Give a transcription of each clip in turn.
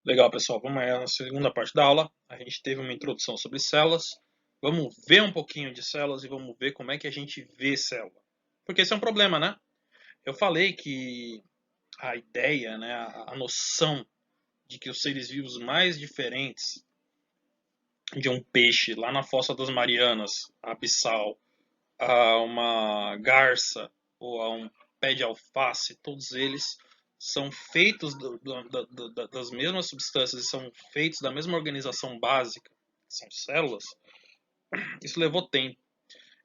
Legal, pessoal. Vamos aí na segunda parte da aula. A gente teve uma introdução sobre células. Vamos ver um pouquinho de células e vamos ver como é que a gente vê célula. Porque esse é um problema, né? Eu falei que a ideia, né, a noção de que os seres vivos mais diferentes de um peixe lá na Fossa das Marianas, abissal, a uma garça ou a um pé de alface, todos eles são feitos das mesmas substâncias e são feitos da mesma organização básica, que são células. Isso levou tempo.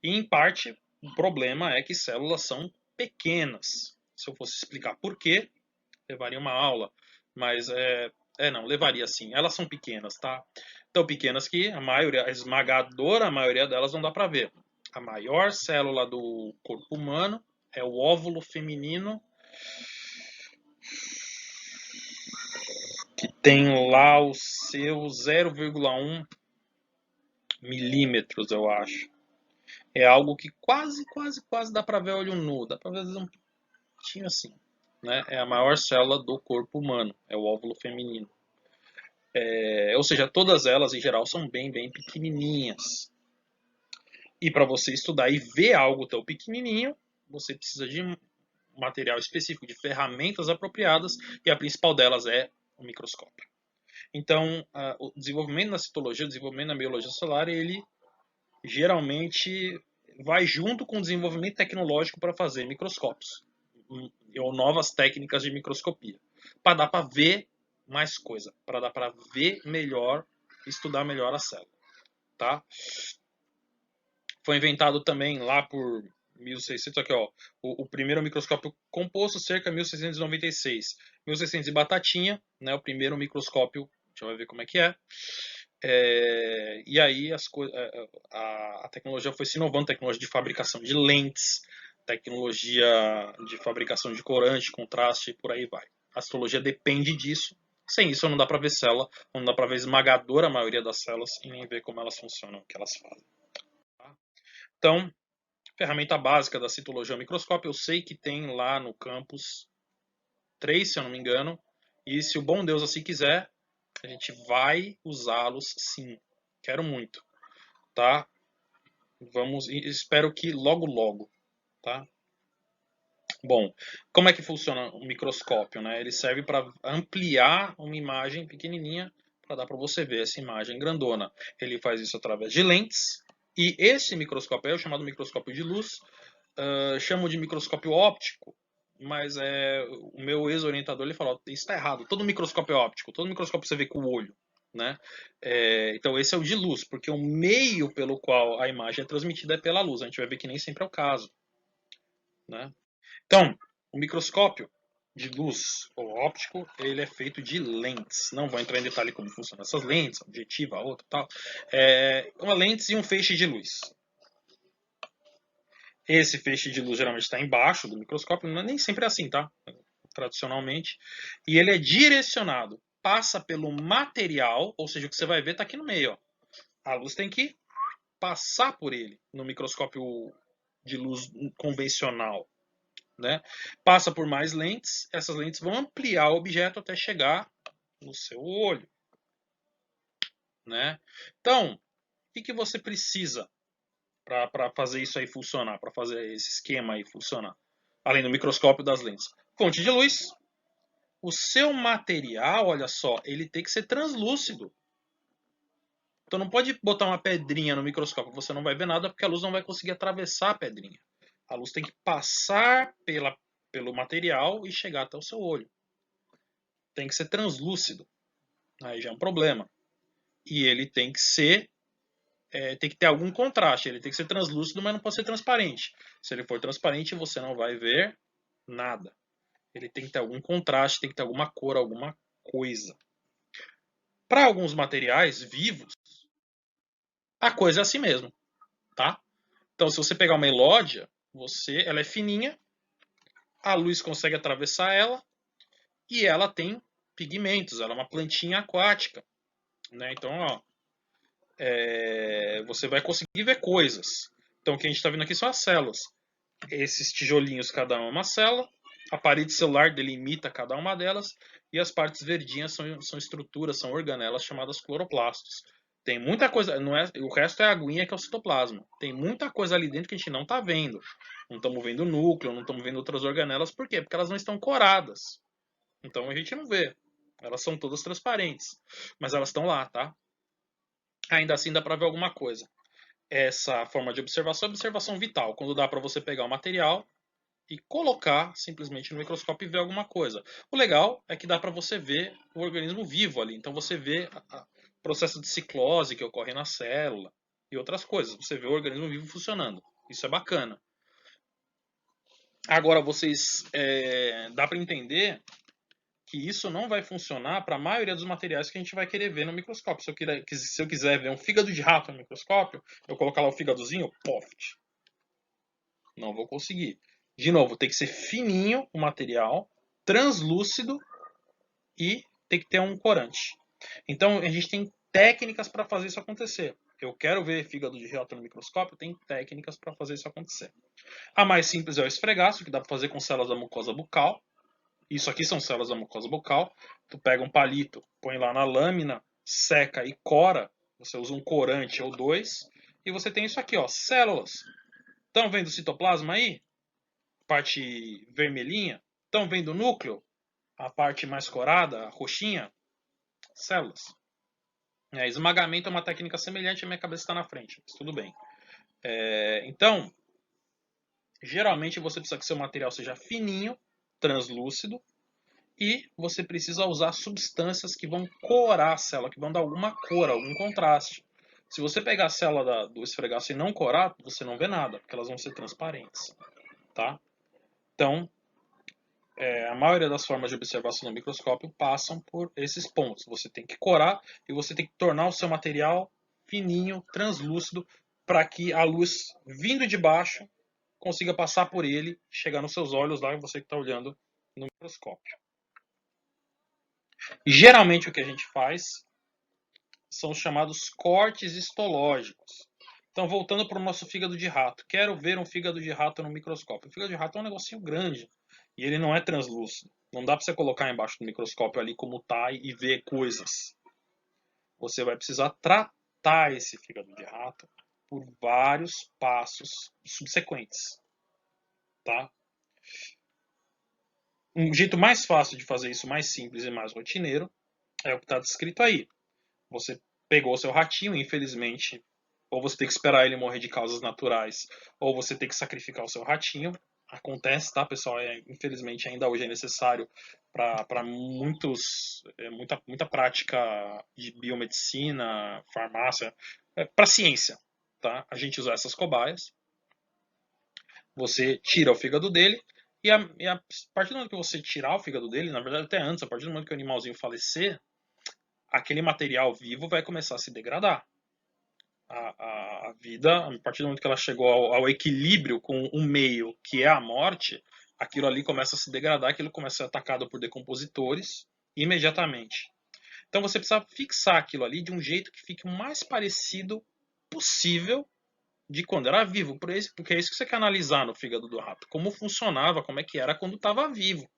E, em parte, o problema é que células são pequenas. Se eu fosse explicar por quê, levaria uma aula. Mas não, levaria sim. Elas são pequenas, tá? Tão pequenas que a maioria, a esmagadora maioria delas não dá para ver. A maior célula do corpo humano é o óvulo feminino, que tem lá o seu 0,1 milímetros, eu acho. É algo que quase dá para ver olho nu, dá para ver um pouquinho assim. Né? É a maior célula do corpo humano, é o óvulo feminino. Ou seja, todas elas em geral são bem pequenininhas. E para você estudar e ver algo tão pequenininho, você precisa de um material específico, de ferramentas apropriadas, e a principal delas é o microscópio. Então, o desenvolvimento na citologia, o desenvolvimento na biologia celular, ele geralmente vai junto com o desenvolvimento tecnológico para fazer microscópios ou novas técnicas de microscopia, para dar para ver mais coisa, para dar para ver melhor, estudar melhor a célula, tá? Foi inventado também lá por 1600, aqui ó, o primeiro microscópio composto, cerca de 1696. 1600 e batatinha, né, o primeiro microscópio, deixa eu ver como é que é. E aí a tecnologia foi se inovando, tecnologia de fabricação de lentes, tecnologia de fabricação de corante, contraste, e por aí vai. A astrologia depende disso. Sem isso não dá para ver célula, não dá para ver a esmagadora maioria das células e nem ver como elas funcionam, o que elas fazem. Tá? Então, ferramenta básica da citologia ao microscópio, eu sei que tem lá no campus 3, se eu não me engano, e se o bom Deus assim quiser, a gente vai usá-los sim. Quero muito, tá? Vamos, espero que logo, tá? Bom, como é que funciona o microscópio, né? Ele serve para ampliar uma imagem pequenininha para dar para você ver essa imagem grandona. Ele faz isso através de lentes e esse microscópio é o chamado microscópio de luz. Chamo de microscópio óptico, mas o meu ex-orientador ele falou, isso está errado, todo microscópio é óptico, todo microscópio você vê com o olho. Né? Então esse é o de luz, porque o meio pelo qual a imagem é transmitida é pela luz. A gente vai ver que nem sempre é o caso. Né? Então, o microscópio de luz ou óptico, ele é feito de lentes. Não vou entrar em detalhe como funcionam essas lentes, objetiva, a outra tal. Uma lente e um feixe de luz. Esse feixe de luz geralmente está embaixo do microscópio, não é nem sempre assim, tá? Tradicionalmente. E ele é direcionado, passa pelo material, ou seja, o que você vai ver está aqui no meio. Ó. A luz tem que passar por ele no microscópio de luz convencional. Né? Passa por mais lentes, essas lentes vão ampliar o objeto até chegar no seu olho. Né? Então, o que você precisa para fazer isso aí funcionar, para fazer esse esquema aí funcionar? Além do microscópio das lentes. Fonte de luz. O seu material, olha só, ele tem que ser translúcido. Então não pode botar uma pedrinha no microscópio, você não vai ver nada porque a luz não vai conseguir atravessar a pedrinha. A luz tem que passar pelo material e chegar até o seu olho. Tem que ser translúcido. Aí já é um problema. E ele tem que ser tem que ter algum contraste. Ele tem que ser translúcido, mas não pode ser transparente. Se ele for transparente, você não vai ver nada. Ele tem que ter algum contraste, tem que ter alguma cor, alguma coisa. Para alguns materiais vivos, a coisa é assim mesmo, tá? Então, se você pegar uma elódia, ela é fininha, a luz consegue atravessar ela e ela tem pigmentos. Ela é uma plantinha aquática, né? Então, ó, você vai conseguir ver coisas. Então, o que a gente está vendo aqui são as células. Esses tijolinhos, cada um é uma célula. A parede celular delimita cada uma delas e as partes verdinhas são estruturas, são organelas chamadas cloroplastos. Tem muita coisa, não é, o resto é a aguinha que é o citoplasma. Tem muita coisa ali dentro que a gente não está vendo. Não estamos vendo o núcleo, não estamos vendo outras organelas. Por quê? Porque elas não estão coradas. Então a gente não vê. Elas são todas transparentes. Mas elas estão lá, tá? Ainda assim dá para ver alguma coisa. Essa forma de observação é observação vital. Quando dá para você pegar o material e colocar simplesmente no microscópio e ver alguma coisa. O legal é que dá para você ver o organismo vivo ali. Então você vê o processo de ciclose que ocorre na célula e outras coisas. Você vê o organismo vivo funcionando. Isso é bacana. Agora dá para entender que isso não vai funcionar para a maioria dos materiais que a gente vai querer ver no microscópio. Se eu quiser ver um fígado de rato no microscópio, eu colocar lá o fígadozinho, poft. Não vou conseguir. De novo, tem que ser fininho o material, translúcido e tem que ter um corante. Então a gente tem técnicas para fazer isso acontecer. Eu quero ver fígado de rato no microscópio, tem técnicas para fazer isso acontecer. A mais simples é o esfregaço, que dá para fazer com células da mucosa bucal. Isso aqui são células da mucosa bucal. Tu pega um palito, põe lá na lâmina, seca e cora. Você usa um corante ou dois. E você tem isso aqui, ó, células. Estão vendo o citoplasma aí? Parte vermelhinha. Estão vendo o núcleo? A parte mais corada, a roxinha? Células. Esmagamento é uma técnica semelhante, a minha cabeça está na frente, mas tudo bem. Então, geralmente você precisa que seu material seja fininho, translúcido, e você precisa usar substâncias que vão corar a célula, que vão dar alguma cor, algum contraste. Se você pegar a célula do esfregaço e não corar, você não vê nada, porque elas vão ser transparentes. Tá? Então, a maioria das formas de observação no microscópio passam por esses pontos. Você tem que corar e você tem que tornar o seu material fininho, translúcido, para que a luz vindo de baixo consiga passar por ele, chegar nos seus olhos lá e você que está olhando no microscópio. Geralmente o que a gente faz são os chamados cortes histológicos. Então, voltando para o nosso fígado de rato. Quero ver um fígado de rato no microscópio. O fígado de rato é um negocinho grande e ele não é translúcido. Não dá para você colocar embaixo do microscópio ali como tá e ver coisas. Você vai precisar tratar esse fígado de rato por vários passos subsequentes. Tá? Um jeito mais fácil de fazer isso, mais simples e mais rotineiro, é o que está descrito aí. Você pegou o seu ratinho, infelizmente, ou você tem que esperar ele morrer de causas naturais, ou você tem que sacrificar o seu ratinho. Acontece, tá, pessoal? Infelizmente, ainda hoje é necessário para muita prática de biomedicina, farmácia, para ciência, tá? A gente usa essas cobaias. Você tira o fígado dele a partir do momento que você tirar o fígado dele, na verdade até antes, a partir do momento que o animalzinho falecer, aquele material vivo vai começar a se degradar. A vida, a partir do momento que ela chegou ao equilíbrio com o meio, que é a morte, aquilo ali começa a se degradar, aquilo começa a ser atacado por decompositores imediatamente. Então você precisa fixar aquilo ali de um jeito que fique o mais parecido possível de quando era vivo, porque é isso que você quer analisar no fígado do rato, como funcionava, como é que era quando estava vivo.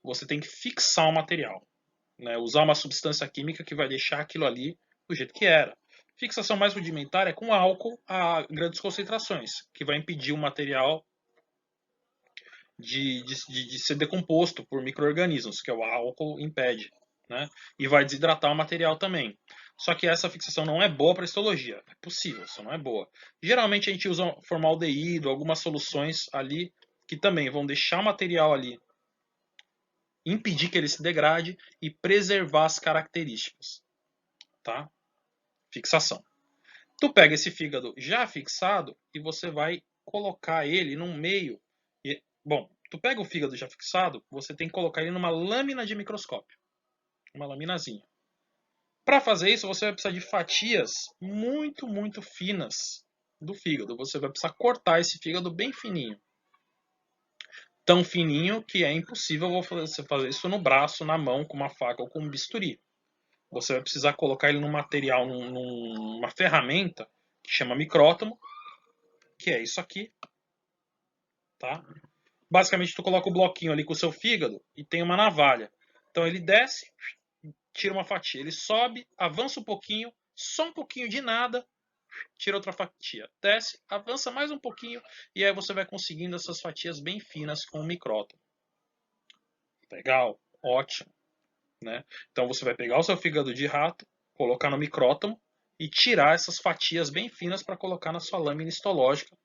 Você tem que fixar o material, né? Usar uma substância química que vai deixar aquilo ali do jeito que era. Fixação mais rudimentar é com álcool a grandes concentrações, que vai impedir o material de ser decomposto por micro-organismos, que o álcool impede. Né? E vai desidratar o material também. Só que essa fixação não é boa para histologia. É possível, só não é boa. Geralmente a gente usa formaldeído, algumas soluções ali que também vão deixar o material ali, impedir que ele se degrade e preservar as características. Tá? Fixação. Tu pega esse fígado já fixado e você vai colocar ele num meio. Bom, tu pega o fígado já fixado, você tem que colocar ele numa lâmina de microscópio. Uma laminazinha. Para fazer isso, você vai precisar de fatias muito, muito finas do fígado. Você vai precisar cortar esse fígado bem fininho. Tão fininho que é impossível você fazer isso no braço, na mão, com uma faca ou com um bisturi. Você vai precisar colocar ele num material, numa ferramenta que chama micrótomo, que é isso aqui, tá? Basicamente, tu coloca o bloquinho ali com o seu fígado e tem uma navalha. Então ele desce, tira uma fatia. Ele sobe, avança um pouquinho, só um pouquinho de nada, tira outra fatia. Desce, avança mais um pouquinho e aí você vai conseguindo essas fatias bem finas com o micrótomo. Legal, ótimo, né? Então você vai pegar o seu fígado de rato, colocar no micrótomo e tirar essas fatias bem finas para colocar na sua lâmina histológica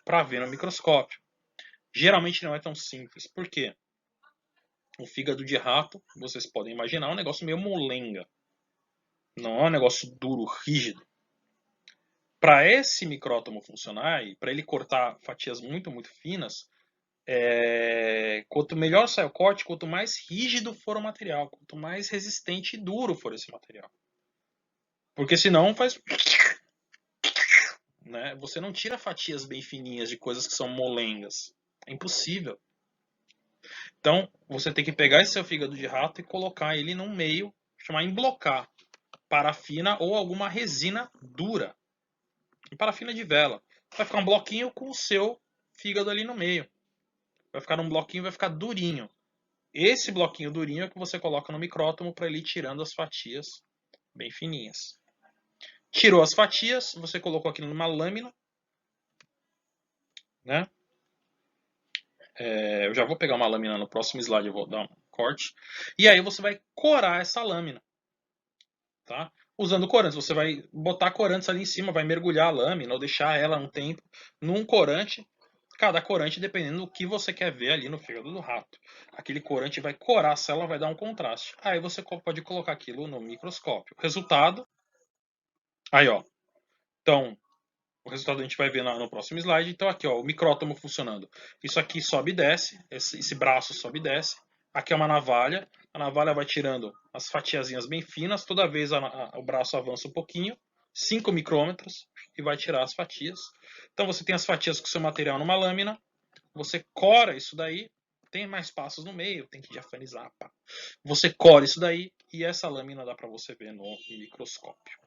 para ver no microscópio. Geralmente não é tão simples. Por quê? O fígado de rato, vocês podem imaginar, é um negócio meio molenga. Não é um negócio duro, rígido. Para esse micrótomo funcionar e para ele cortar fatias muito, muito finas, quanto melhor sai o corte, quanto mais rígido for o material, quanto mais resistente e duro for esse material. Porque senão faz... Né? Você não tira fatias bem fininhas de coisas que são molengas. É impossível. Então, você tem que pegar esse seu fígado de rato e colocar ele no meio, chamar emblocar parafina ou alguma resina dura. Parafina de vela. Vai ficar um bloquinho com o seu fígado ali no meio. Vai ficar um bloquinho, vai ficar durinho. Esse bloquinho durinho é que você coloca no micrótomo para ele ir tirando as fatias bem fininhas. Tirou as fatias, você colocou aquilo numa lâmina, né? Eu já vou pegar uma lâmina no próximo slide, eu vou dar um corte. E aí você vai corar essa lâmina, tá? Usando corantes, você vai botar corantes ali em cima, vai mergulhar a lâmina ou deixar ela um tempo num corante. Cada corante dependendo do que você quer ver ali no fígado do rato. Aquele corante vai corar a célula, vai dar um contraste. Aí você pode colocar aquilo no microscópio. Resultado, aí ó. Então, o resultado a gente vai ver no próximo slide. Então aqui ó, o micrótomo funcionando. Isso aqui sobe e desce, esse braço sobe e desce. Aqui é uma navalha. A navalha vai tirando as fatiazinhas bem finas. Toda vez o braço avança um pouquinho, 5 micrômetros, e vai tirar as fatias. Então você tem as fatias com o seu material numa lâmina. Você cora isso daí. Tem mais passos no meio, tem que diafanizar. Pá. Você cora isso daí e essa lâmina dá para você ver no microscópio.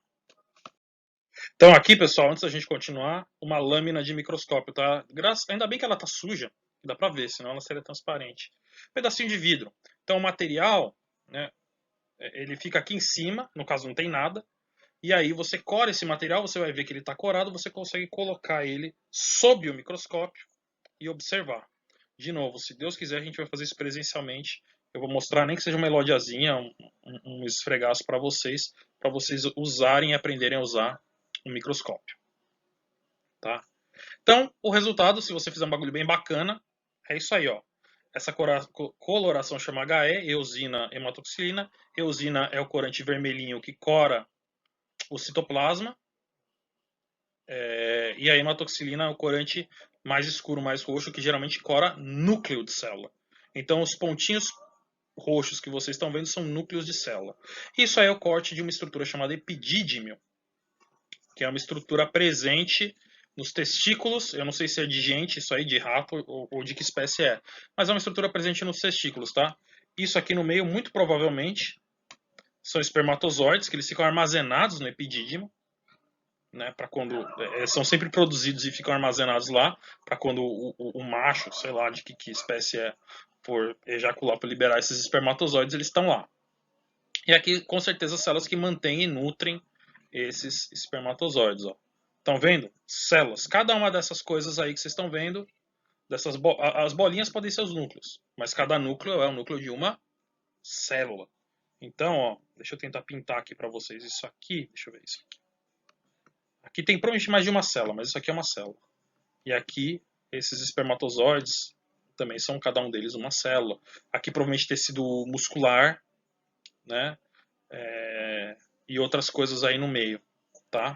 Então aqui, pessoal, antes da gente continuar, uma lâmina de microscópio, tá? Ainda bem que ela tá suja, dá para ver, senão ela seria transparente. Pedacinho de vidro. Então o material, né, ele fica aqui em cima, no caso não tem nada, e aí você cora esse material, você vai ver que ele está corado, você consegue colocar ele sob o microscópio e observar. De novo, se Deus quiser, a gente vai fazer isso presencialmente. Eu vou mostrar nem que seja uma elodiazinha, um esfregaço para vocês usarem e aprenderem a usar um microscópio. Tá? Então, o resultado, se você fizer um bagulho bem bacana, é isso aí, ó. Essa coloração chama HE, eosina hematoxilina. Eosina é o corante vermelhinho que cora o citoplasma. E a hematoxilina é o corante mais escuro, mais roxo, que geralmente cora núcleo de célula. Então, os pontinhos roxos que vocês estão vendo são núcleos de célula. Isso aí é o corte de uma estrutura chamada epidídimo, que é uma estrutura presente nos testículos. Eu não sei se é de gente, isso aí, de rato, ou de que espécie é. Mas é uma estrutura presente nos testículos, tá? Isso aqui no meio, muito provavelmente, são espermatozoides, que eles ficam armazenados no epidídimo. Né, para quando são sempre produzidos e ficam armazenados lá, para quando o macho, sei lá de que espécie é, for ejacular para liberar esses espermatozoides, eles estão lá. E aqui, com certeza, células que mantêm e nutrem esses espermatozoides. Estão vendo? Células. Cada uma dessas coisas aí que vocês estão vendo, as bolinhas podem ser os núcleos, mas cada núcleo é o núcleo de uma célula. Então, ó, deixa eu tentar pintar aqui para vocês isso aqui. Deixa eu ver isso aqui. Aqui tem provavelmente mais de uma célula, mas isso aqui é uma célula. E aqui, esses espermatozoides também são cada um deles uma célula. Aqui provavelmente tecido muscular, né? E outras coisas aí no meio, tá?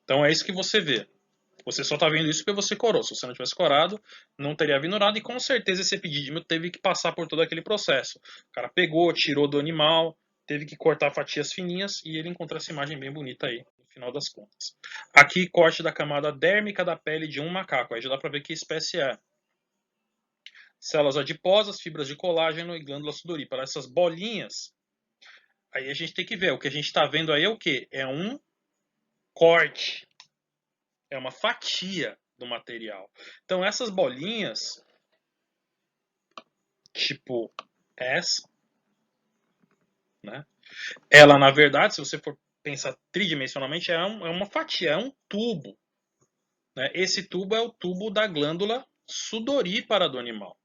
Então é isso que você vê. Você só está vendo isso porque você corou. Se você não tivesse corado, não teria vindo nada. E com certeza esse epidídimo teve que passar por todo aquele processo. O cara pegou, tirou do animal, teve que cortar fatias fininhas e ele encontrou essa imagem bem bonita aí, no final das contas. Aqui, corte da camada dérmica da pele de um macaco. Aí já dá para ver que espécie é. Células adiposas, fibras de colágeno e glândula sudorípara. Essas bolinhas, aí a gente tem que ver. O que a gente está vendo aí é o quê? É um corte. É uma fatia do material. Então essas bolinhas tipo essa, né? Ela, na verdade, se você for pensar tridimensionalmente, é uma fatia, é um tubo, né? Esse tubo é o tubo da glândula sudorípara do animal.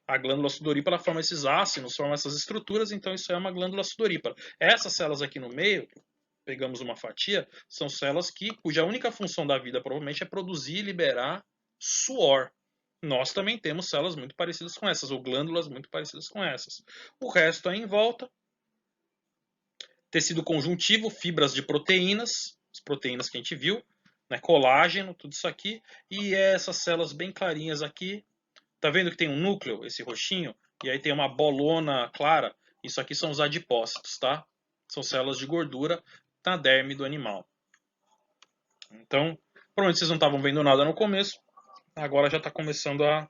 A glândula sudorípara forma esses ácidos, forma essas estruturas, então isso é uma glândula sudorípara. Essas células aqui no meio, pegamos uma fatia, são células cuja única função da vida provavelmente é produzir e liberar suor. Nós também temos células muito parecidas com essas, ou glândulas muito parecidas com essas. O resto aí em volta, tecido conjuntivo, fibras de proteínas, as proteínas que a gente viu, né, colágeno, tudo isso aqui, e essas células bem clarinhas aqui. Tá vendo que tem um núcleo, esse roxinho, e aí tem uma bolona clara? Isso aqui são os adipócitos, tá? São células de gordura na derme do animal. Então, provavelmente vocês não estavam vendo nada no começo, agora já está começando a...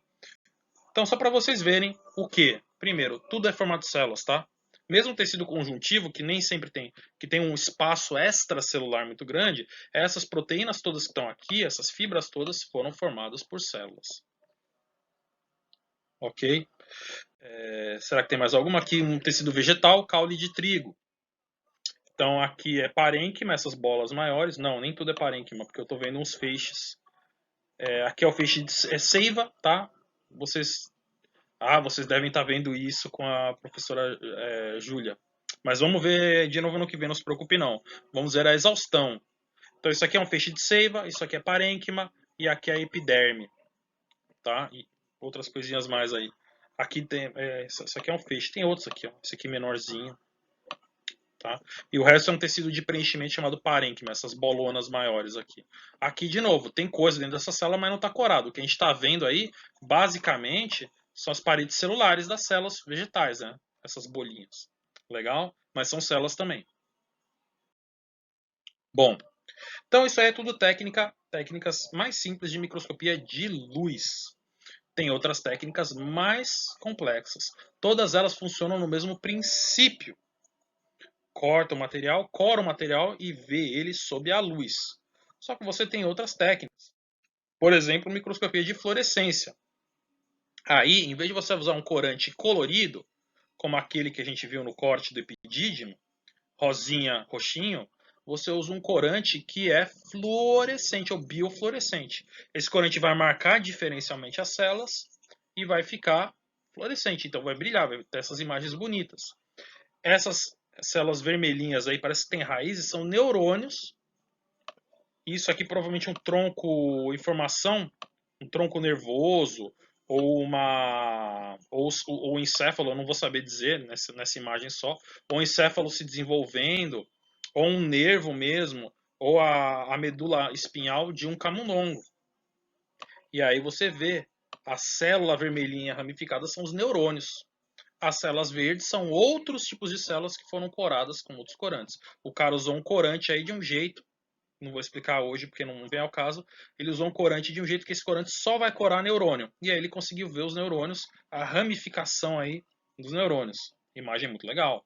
Então, só para vocês verem o que? Primeiro, tudo é formado de células, tá? Mesmo tecido conjuntivo, que nem sempre tem, que tem um espaço extracelular muito grande, essas proteínas todas que estão aqui, essas fibras todas, foram formadas por células. Ok? Será que tem mais alguma? Aqui um tecido vegetal, caule de trigo. Então aqui é parênquima, essas bolas maiores. Não, nem tudo é parênquima, porque eu estou vendo uns feixes. Aqui é o feixe de seiva, tá? Vocês devem estar vendo isso com a professora Júlia. Mas vamos ver de novo no que vem, não se preocupe não. Vamos ver a exaustão. Então isso aqui é um feixe de seiva, isso aqui é parênquima e aqui é a epiderme, tá? E outras coisinhas mais aí. Aqui tem, isso aqui é um feixe, tem outros aqui, ó. Esse aqui menorzinho, tá? E o resto é um tecido de preenchimento chamado parênquima, essas bolonas maiores aqui. Aqui, de novo, tem coisa dentro dessa célula, mas não está corado. O que a gente está vendo aí, basicamente, são as paredes celulares das células vegetais, né? Essas bolinhas. Legal? Mas são células também. Bom, então isso aí é tudo técnicas mais simples de microscopia de luz. Tem outras técnicas mais complexas. Todas elas funcionam no mesmo princípio. Corta o material, cora o material e vê ele sob a luz. Só que você tem outras técnicas. Por exemplo, microscopia de fluorescência. Aí, em vez de você usar um corante colorido, como aquele que a gente viu no corte do epidídimo, rosinha, roxinho, você usa um corante que é fluorescente ou biofluorescente. Esse corante vai marcar diferencialmente as células e vai ficar fluorescente. Então vai brilhar, vai ter essas imagens bonitas. Essas células vermelhinhas aí, parece que tem raízes, são neurônios. Isso aqui provavelmente um tronco informação, um tronco nervoso, ou ou encéfalo, eu não vou saber dizer nessa imagem só, ou encéfalo se desenvolvendo, ou um nervo mesmo, ou a medula espinhal de um camundongo. E aí você vê a célula vermelhinha ramificada são os neurônios. As células verdes são outros tipos de células que foram coradas com outros corantes. O cara usou um corante aí de um jeito, não vou explicar hoje porque não vem ao caso, ele usou um corante de um jeito que esse corante só vai corar neurônio. E aí ele conseguiu ver os neurônios, a ramificação aí dos neurônios. Imagem muito legal,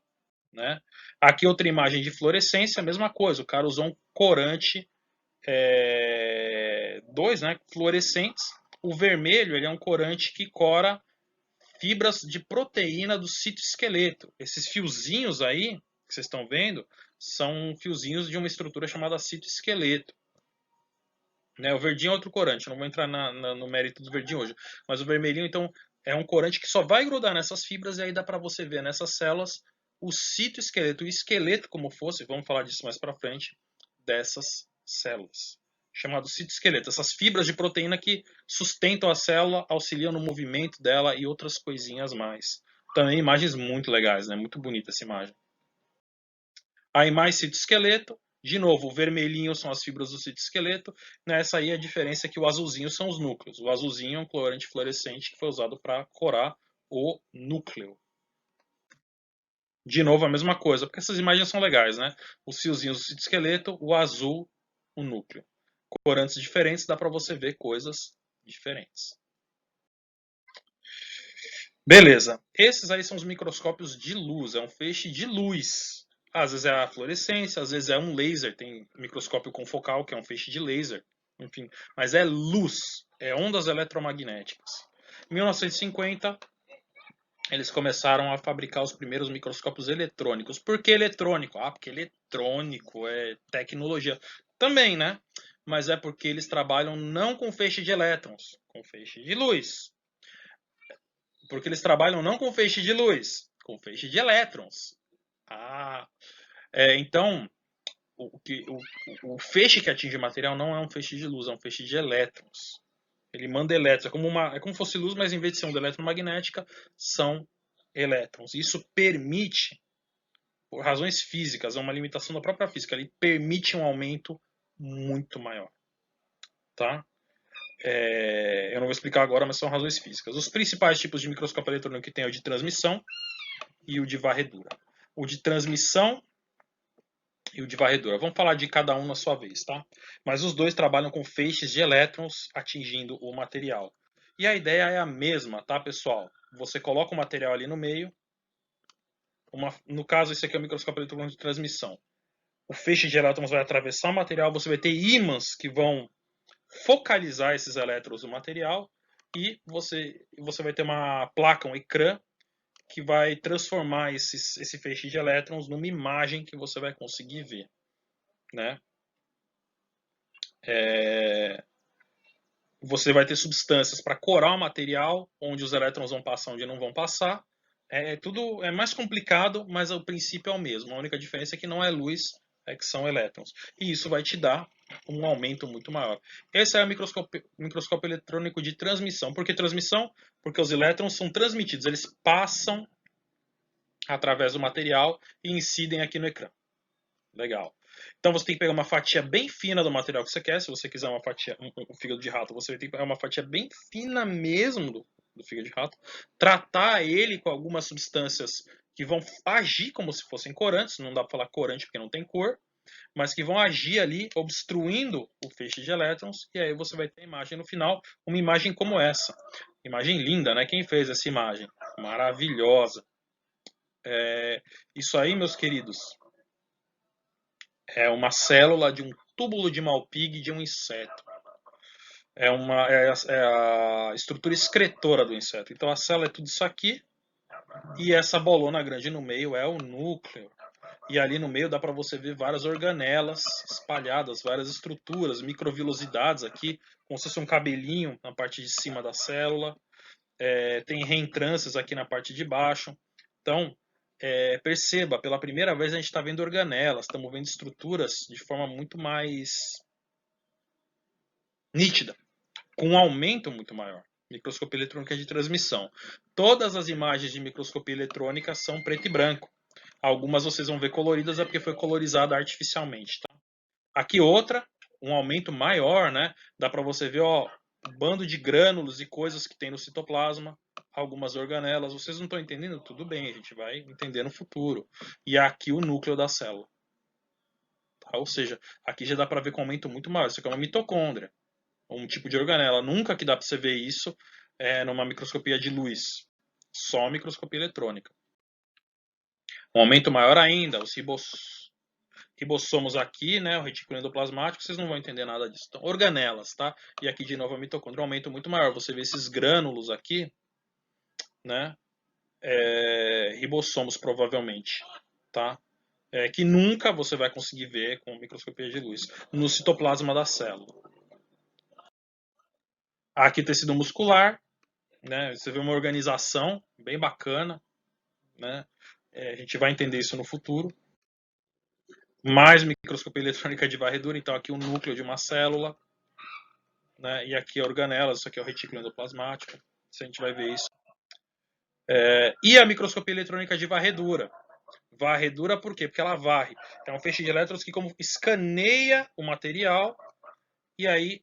né? Aqui outra imagem de fluorescência, a mesma coisa. O cara usou um corante 2, né, fluorescentes. O vermelho ele é um corante que cora fibras de proteína do citoesqueleto. Esses fiozinhos aí, que vocês estão vendo, são fiozinhos de uma estrutura chamada citoesqueleto. Né? O verdinho é outro corante, não vou entrar no mérito do verdinho hoje. Mas o vermelhinho, então, é um corante que só vai grudar nessas fibras e aí dá para você ver nessas células o citoesqueleto, o esqueleto como fosse, vamos falar disso mais para frente, dessas células. Chamado citoesqueleto, essas fibras de proteína que sustentam a célula, auxiliam no movimento dela e outras coisinhas mais. Também imagens muito legais, né? Muito bonita essa imagem. Aí mais citoesqueleto, de novo, o vermelhinho são as fibras do citoesqueleto. Nessa aí a diferença é que o azulzinho são os núcleos. O azulzinho é um corante fluorescente que foi usado para corar o núcleo. De novo a mesma coisa, porque essas imagens são legais, né? Os fiozinhos do citoesqueleto, o azul, o núcleo. Corantes diferentes, dá para você ver coisas diferentes. Beleza. Esses aí são os microscópios de luz, é um feixe de luz. Às vezes é a fluorescência, às vezes é um laser, tem microscópio confocal, que é um feixe de laser, enfim. Mas é luz, é ondas eletromagnéticas. Em 1950, eles começaram a fabricar os primeiros microscópios eletrônicos. Por que eletrônico? Ah, porque eletrônico é tecnologia. Também, né? Mas é porque eles trabalham não com feixe de elétrons, com feixe de luz. Porque eles trabalham não com feixe de luz, com feixe de elétrons. Ah, então o feixe que atinge o material não é um feixe de luz, é um feixe de elétrons. Ele manda elétrons, é como fosse luz, mas em vez de ser onda eletromagnética, são elétrons. Isso permite, por razões físicas, é uma limitação da própria física, ele permite um aumento muito maior. Tá? Eu não vou explicar agora, mas são razões físicas. Os principais tipos de microscópio eletrônico que tem é o de transmissão e o de varredura. O de transmissão e o de varredura. Vamos falar de cada um na sua vez, tá? Mas os dois trabalham com feixes de elétrons atingindo o material. E a ideia é a mesma, tá, pessoal? Você coloca o material ali no meio. No caso, esse aqui é o microscópio eletrônico de transmissão. O feixe de elétrons vai atravessar o material, você vai ter ímãs que vão focalizar esses elétrons no material e você vai ter uma placa, um ecrã, que vai transformar esse feixe de elétrons numa imagem que você vai conseguir ver, né? Você vai ter substâncias para corar o material, onde os elétrons vão passar, onde não vão passar. Tudo é mais complicado, mas o princípio é o mesmo. A única diferença é que não é luz, é que são elétrons. E isso vai te dar um aumento muito maior. Esse é o microscópio eletrônico de transmissão. Por que transmissão? Porque os elétrons são transmitidos, eles passam através do material e incidem aqui no ecrã. Legal. Então você tem que pegar uma fatia bem fina do material que você quer. Se você quiser uma fatia, um fígado de rato, você tem que pegar uma fatia bem fina mesmo do fígado de rato, tratar ele com algumas substâncias que vão agir como se fossem corantes, não dá para falar corante porque não tem cor, mas que vão agir ali obstruindo o feixe de elétrons, e aí você vai ter a imagem no final, uma imagem como essa. Imagem linda, né? Quem fez essa imagem? Maravilhosa. Isso aí, meus queridos, é uma célula de um túbulo de Malpighi de um inseto. É a estrutura excretora do inseto. Então a célula é tudo isso aqui e essa bolona grande no meio é o núcleo. E ali no meio dá para você ver várias organelas espalhadas, várias estruturas, microvilosidades aqui, como se fosse um cabelinho na parte de cima da célula. Tem reentrâncias aqui na parte de baixo. Então, perceba, pela primeira vez a gente está vendo organelas, estamos vendo estruturas de forma muito mais nítida, com um aumento muito maior. Microscopia eletrônica de transmissão. Todas as imagens de microscopia eletrônica são preto e branco. Algumas vocês vão ver coloridas, é porque foi colorizada artificialmente. Tá? Aqui outra, um aumento maior, né? Dá para você ver, ó, um bando de grânulos e coisas que tem no citoplasma, algumas organelas. Vocês não estão entendendo? Tudo bem, a gente vai entender no futuro. E aqui o núcleo da célula. Tá? Ou seja, aqui já dá para ver com um aumento muito maior. Isso aqui é uma mitocôndria, um tipo de organela. Nunca que dá para você ver isso numa microscopia de luz. Só microscopia eletrônica. Um aumento maior ainda, os ribossomos aqui, né, o retículo endoplasmático, vocês não vão entender nada disso. Então, organelas, tá? E aqui de novo a mitocôndria, um aumento muito maior. Você vê esses grânulos aqui, né? Ribossomos provavelmente, tá? Que nunca você vai conseguir ver com microscopia de luz no citoplasma da célula. Aqui tecido muscular, né? Você vê uma organização bem bacana, né? A gente vai entender isso no futuro. Mais microscopia eletrônica de varredura, então aqui o núcleo de uma célula, né? E aqui a organela, isso aqui é o retículo endoplasmático, a gente vai ver isso. E a microscopia eletrônica de varredura. Varredura por quê? Porque ela varre. É um feixe de elétrons que como escaneia o material e aí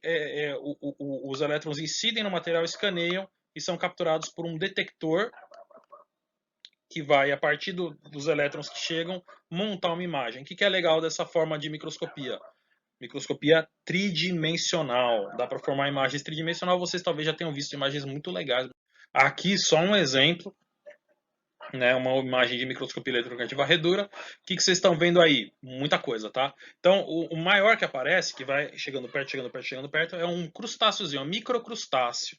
os elétrons incidem no material, escaneiam e são capturados por um detector que vai, a partir dos elétrons que chegam, montar uma imagem. O que é legal dessa forma de microscopia? Microscopia tridimensional. Dá para formar imagens tridimensional. Vocês talvez já tenham visto imagens muito legais. Aqui só um exemplo, né, uma imagem de microscopia eletrônica de varredura. O que vocês estão vendo aí? Muita coisa, tá? Então, o maior que aparece, que vai chegando perto, é um crustáceozinho, um microcrustáceo.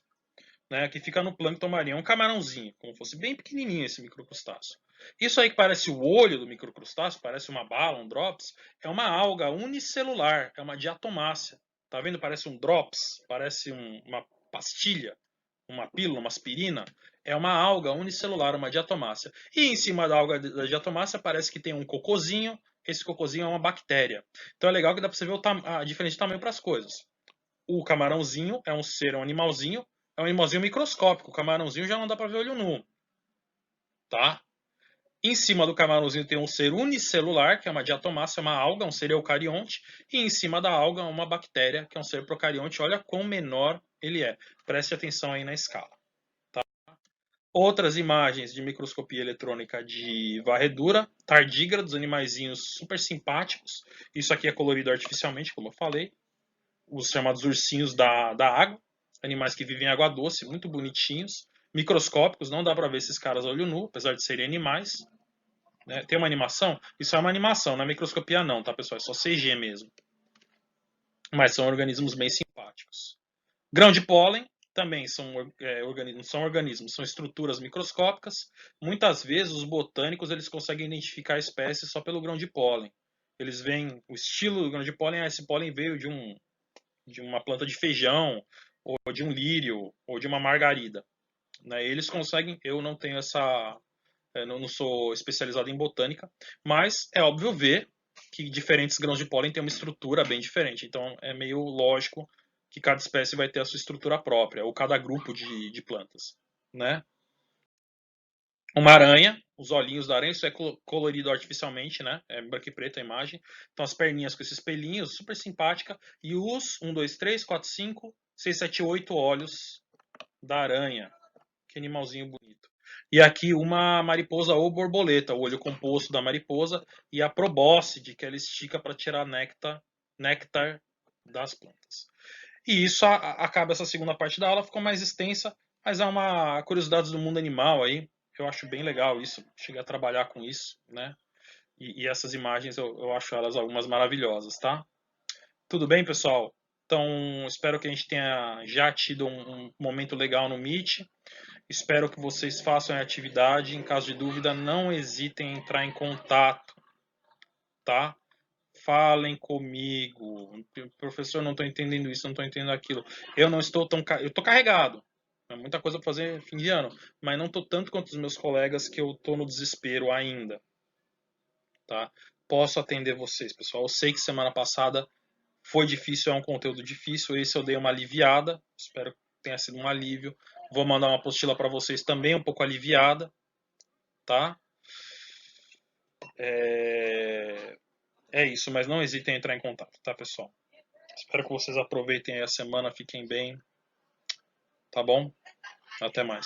né, que fica no plâncton marinho. É um camarãozinho, como fosse bem pequenininho esse microcrustáceo. Isso aí que parece o olho do microcrustáceo, parece uma bala, um drops, é uma alga unicelular, é uma diatomácea. Tá vendo? Parece um drops, parece uma pastilha, uma pílula, uma aspirina. É uma alga unicelular, uma diatomácea. E em cima da alga da diatomácea parece que tem um cocôzinho. Esse cocôzinho é uma bactéria. Então é legal que dá para você ver a diferença de tamanho para as coisas. O camarãozinho é um ser, é um animalzinho microscópico. O camarãozinho já não dá para ver olho nu, tá? Em cima do camarãozinho tem um ser unicelular, que é uma diatomácea, uma alga, um ser eucarionte, e em cima da alga uma bactéria, que é um ser procarionte. Olha quão menor ele é. Preste atenção aí na escala. Outras imagens de microscopia eletrônica de varredura, tardígrados, animaizinhos super simpáticos. Isso aqui é colorido artificialmente, como eu falei. Os chamados ursinhos da água, animais que vivem em água doce, muito bonitinhos, microscópicos, não dá para ver esses caras a olho nu, apesar de serem animais. Né? Tem uma animação? Isso é uma animação, não é microscopia não, tá pessoal? É só CG mesmo. Mas são organismos bem simpáticos. Grão de pólen também são organismos, são estruturas microscópicas. Muitas vezes os botânicos eles conseguem identificar a espécie só pelo grão de pólen. Eles veem o estilo do grão de pólen, esse pólen veio de uma planta de feijão, ou de um lírio, ou de uma margarida. Né? Eles conseguem, eu não tenho essa. Não sou especializado em botânica, mas é óbvio ver que diferentes grãos de pólen têm uma estrutura bem diferente. Então é meio lógico que cada espécie vai ter a sua estrutura própria, ou cada grupo de plantas. Né? Uma aranha, os olhinhos da aranha, isso é colorido artificialmente, né? É branco e preto a imagem. Então as perninhas com esses pelinhos, super simpática. E os 1, 2, 3, 4, 5, 6, 7, 8 olhos da aranha. Que animalzinho bonito. E aqui uma mariposa ou borboleta, o olho composto da mariposa e a probóscide, que ela estica para tirar néctar das plantas. E isso acaba essa segunda parte da aula, ficou mais extensa, mas é uma curiosidade do mundo animal aí. Eu acho bem legal isso. Cheguei a trabalhar com isso, né? E essas imagens eu acho elas algumas maravilhosas, tá? Tudo bem, pessoal? Então, espero que a gente tenha já tido um momento legal no Meet. Espero que vocês façam a atividade. Em caso de dúvida, não hesitem em entrar em contato, tá? Falem comigo. Professor, não estou entendendo isso, não estou entendendo aquilo. Eu não estou tão. Eu estou carregado. É muita coisa para fazer fim de ano. Mas não estou tanto quanto os meus colegas que eu estou no desespero ainda. Tá? Posso atender vocês, pessoal. Eu sei que semana passada foi difícil, é um conteúdo difícil. Esse eu dei uma aliviada. Espero que tenha sido um alívio. Vou mandar uma apostila para vocês também um pouco aliviada. Tá? É isso, mas não hesitem em entrar em contato, tá, pessoal? Espero que vocês aproveitem a semana, fiquem bem, tá bom? Até mais.